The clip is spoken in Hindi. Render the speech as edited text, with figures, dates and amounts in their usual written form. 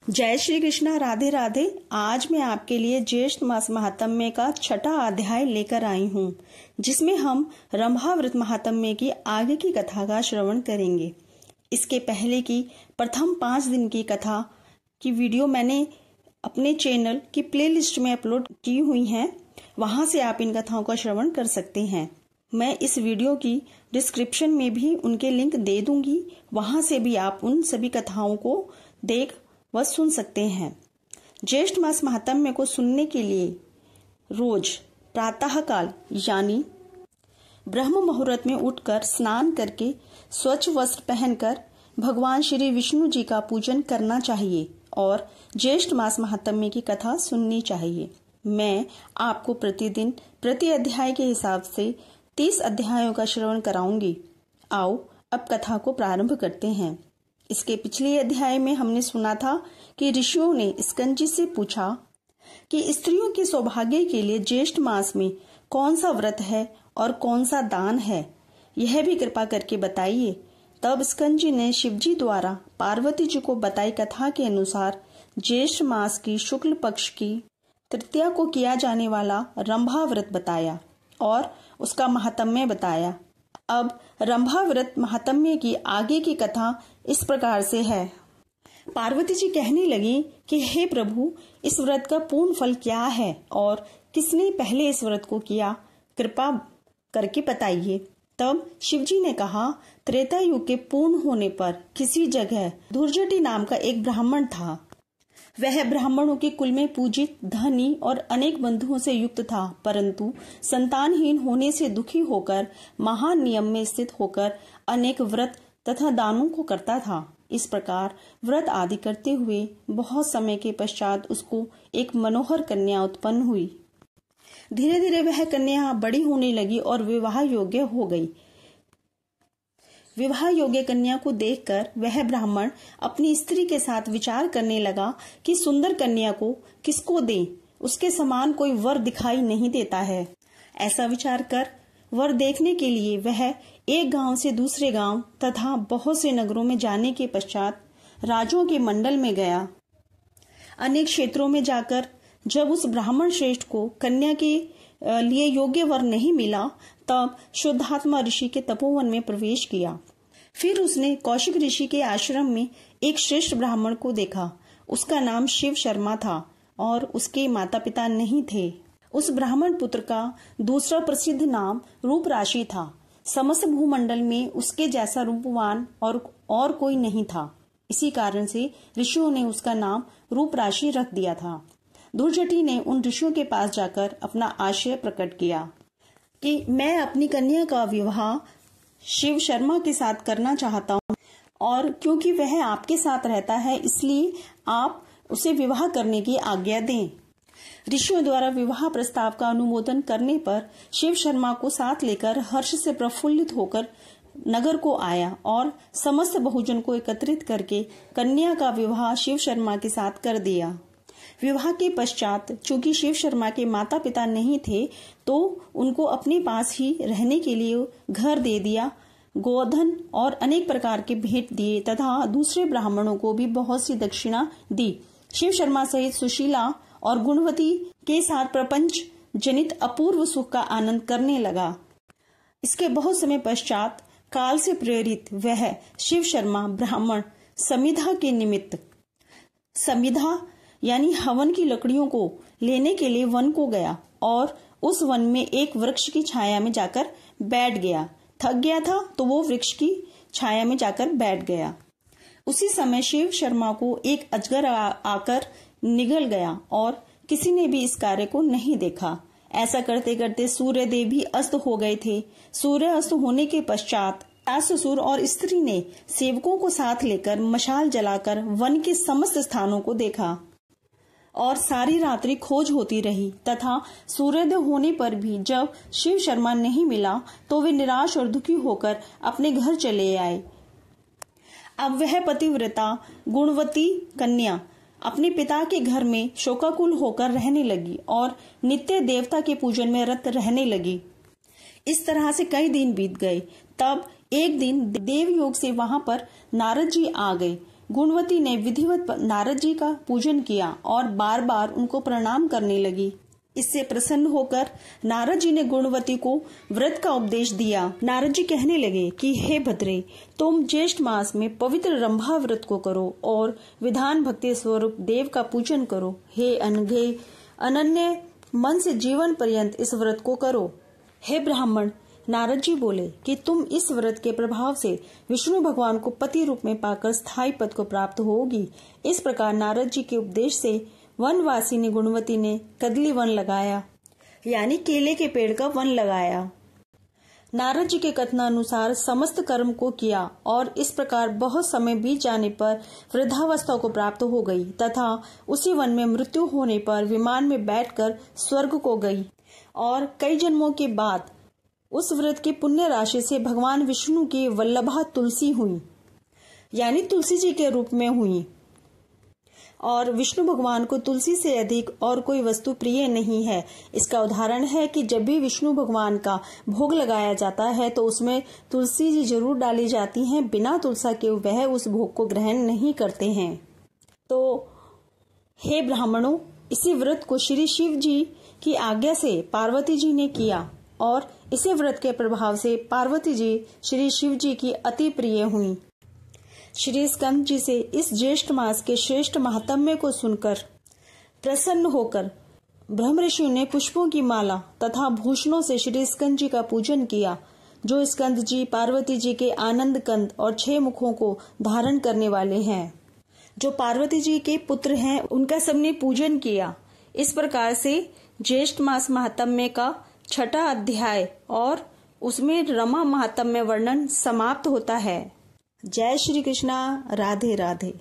जय श्री कृष्णा, राधे राधे। आज मैं आपके लिए ज्येष्ठ मास महात्म्य का 6वां अध्याय लेकर आई हूँ, जिसमें हम रंभाव्रत महात्म्य की आगे की कथा का श्रवण करेंगे। इसके पहले की प्रथम 5 दिन की कथा की वीडियो मैंने अपने चैनल की प्लेलिस्ट में अपलोड की हुई है, वहां से आप इन कथाओं का श्रवण कर सकते हैं। मैं इस वीडियो की डिस्क्रिप्शन में भी उनके लिंक दे दूंगी, वहां से भी आप उन सभी कथाओं को देख व सुन सकते हैं। ज्येष्ठ मास महात्म्य को सुनने के लिए रोज प्रातः काल यानी ब्रह्म मुहूर्त में उठकर स्नान करके स्वच्छ वस्त्र पहनकर भगवान श्री विष्णु जी का पूजन करना चाहिए और ज्येष्ठ मास महात्म्य की कथा सुननी चाहिए। मैं आपको प्रतिदिन प्रति अध्याय के हिसाब से 30 अध्यायों का श्रवण कराऊंगी। आओ अब कथा को प्रारंभ करते हैं। इसके पिछले अध्याय में हमने सुना था कि ऋषियों ने स्कंद से पूछा कि स्त्रियों के सौभाग्य के लिए ज्येष्ठ मास में कौन सा व्रत है और कौन सा दान है, यह भी कृपा करके बताइए। तब स्कंद जी ने शिवजी द्वारा पार्वती जी को बताई कथा के अनुसार ज्येष्ठ मास की शुक्ल पक्ष की तृतीया को किया जाने वाला रंभा व्रत बताया और उसका महात्म्य बताया। अब रंभा व्रत महात्म्य की आगे की कथा इस प्रकार से है। पार्वती जी कहने लगी कि हे प्रभु, इस व्रत का पूर्ण फल क्या है और किसने पहले इस व्रत को किया, कृपा करके बताइए। तब शिवजी ने कहा, त्रेता युग के पूर्ण होने पर किसी जगह दुर्जटी नाम का एक ब्राह्मण था। वह ब्राह्मणों के कुल में पूजित, धनी और अनेक बंधुओं से युक्त था, परंतु संतानहीन होने से दुखी होकर महान नियम में स्थित होकर अनेक व्रत तथा दानों को करता था। इस प्रकार व्रत आदि करते हुए बहुत समय के पश्चात उसको एक मनोहर कन्या उत्पन्न हुई। धीरे धीरे वह कन्या बड़ी होने लगी और विवाह योग्य हो गई। विवाह योग्य कन्या को देखकर वह ब्राह्मण अपनी स्त्री के साथ विचार करने लगा कि सुंदर कन्या को किसको दें, उसके समान कोई वर दिखाई नहीं देता है। ऐसा विचार कर वर देखने के लिए वह एक गांव से दूसरे गांव तथा बहुत से नगरों में जाने के पश्चात राजों के मंडल में गया। अनेक क्षेत्रों में जाकर जब उस ब्राह्मण श्रेष्ठ को कन्या के लिए योग्य वर नहीं मिला, तब शुद्धात्मा ऋषि के तपोवन में प्रवेश किया। फिर उसने कौशिक ऋषि के आश्रम में एक श्रेष्ठ ब्राह्मण को देखा। उसका नाम शिव शर्मा था और उसके माता पिता नहीं थे। उस ब्राह्मण पुत्र का दूसरा प्रसिद्ध नाम रूप राशि था। समस्त भूमंडल में उसके जैसा रूपवान और कोई नहीं था। इसी कारण से ऋषियों ने उसका नाम रूप राशि रख दिया था। दुर्जटी ने उन ऋषियों के पास जाकर अपना आशय प्रकट किया कि मैं अपनी कन्या का विवाह शिव शर्मा के साथ करना चाहता हूँ और क्योंकि वह आपके साथ रहता है, इसलिए आप उसे विवाह करने की आज्ञा दें। ऋषियों द्वारा विवाह प्रस्ताव का अनुमोदन करने पर शिव शर्मा को साथ लेकर हर्ष से प्रफुल्लित होकर नगर को आया और समस्त बहुजन को एकत्रित करके कन्या का विवाह शिव शर्मा के साथ कर दिया। विवाह के पश्चात चूंकि शिव शर्मा के माता पिता नहीं थे, तो उनको अपने पास ही रहने के लिए घर दे दिया, गोधन और अनेक प्रकार के भेंट दिए तथा दूसरे ब्राह्मणों को भी बहुत सी दक्षिणा दी। शिव शर्मा सहित सुशीला और गुणवती के साथ प्रपंच जनित अपूर्व सुख का आनंद करने लगा। इसके बहुत समय पश्चात काल से प्रेरित वह शिव शर्मा ब्राह्मण समिधा के निमित्त, समिधा यानी हवन की लकड़ियों को लेने के लिए वन को गया और उस वन में एक वृक्ष की छाया में जाकर बैठ गया। थक गया था तो वो वृक्ष की छाया में जाकर बैठ गया। उसी समय शिव शर्मा को एक अजगर आकर निगल गया और किसी ने भी इस कार्य को नहीं देखा। ऐसा करते करते सूर्य देव भी अस्त हो गए थे। सूर्य अस्त होने के पश्चात ससुर और स्त्री ने सेवकों को साथ लेकर मशाल जलाकर वन के समस्त स्थानों को देखा और सारी रात्रि खोज होती रही तथा सूर्योदय होने पर भी जब शिव शर्मा नहीं मिला तो वे निराश और दुखी होकर अपने घर चले आए। अब वह पतिव्रता गुणवती कन्या अपने पिता के घर में शोकाकुल होकर रहने लगी और नित्य देवता के पूजन में रत रहने लगी। इस तरह से कई दिन बीत गए। तब एक दिन देवयोग से वहां पर नारद जी आ गए। गुणवती ने विधिवत नारद जी का पूजन किया और बार बार उनको प्रणाम करने लगी। इससे प्रसन्न होकर नारद जी ने गुणवती को व्रत का उपदेश दिया। नारद जी कहने लगे कि हे भद्रे, तुम ज्येष्ठ मास में पवित्र रंभा व्रत को करो और विधान भक्ति स्वरूप देव का पूजन करो। हे अनघे, अनन्य मन से जीवन पर्यंत इस व्रत को करो। हे ब्राह्मण, नारद जी बोले कि तुम इस व्रत के प्रभाव से विष्णु भगवान को पति रूप में पाकर स्थायी पद को प्राप्त होगी। इस प्रकार नारद जी के उपदेश से वनवासिनी गुणवती ने कदली वन लगाया, यानी केले के पेड़ का वन लगाया। नारद जी के कथनानुसार समस्त कर्म को किया और इस प्रकार बहुत समय बीत जाने पर वृद्धावस्था को प्राप्त हो गई तथा उसी वन में मृत्यु होने पर विमान में बैठकर स्वर्ग को गई और कई जन्मों के बाद उस व्रत की पुण्य राशि से भगवान विष्णु की वल्लभा तुलसी हुई, यानी तुलसी जी के रूप में हुई। और विष्णु भगवान को तुलसी से अधिक और कोई वस्तु प्रिय नहीं है। इसका उदाहरण है कि जब भी विष्णु भगवान का भोग लगाया जाता है तो उसमें तुलसी जी जरूर डाली जाती हैं। बिना तुलसी के वह उस भोग को ग्रहण नहीं करते हैं। तो हे ब्राह्मणों, इसी व्रत को श्री शिव जी की आज्ञा से पार्वती जी ने किया और इसी व्रत के प्रभाव से पार्वती जी श्री शिव जी की अति प्रिय हुई। श्री स्कंद जी से इस ज्येष्ठ मास के श्रेष्ठ महात्म्य को सुनकर प्रसन्न होकर ब्रह्म ऋषि ने पुष्पों की माला तथा भूषणों से श्री स्कंद जी का पूजन किया, जो स्कंद जी पार्वती जी के आनंद कंद और 6 मुखों को धारण करने वाले हैं। जो पार्वती जी के पुत्र हैं उनका सबने पूजन किया। इस प्रकार से ज्येष्ठ मास महात्म्य का 6ठा अध्याय और उसमें रमा महात्म्य वर्णन समाप्त होता है। जय श्री कृष्णा। राधे राधे।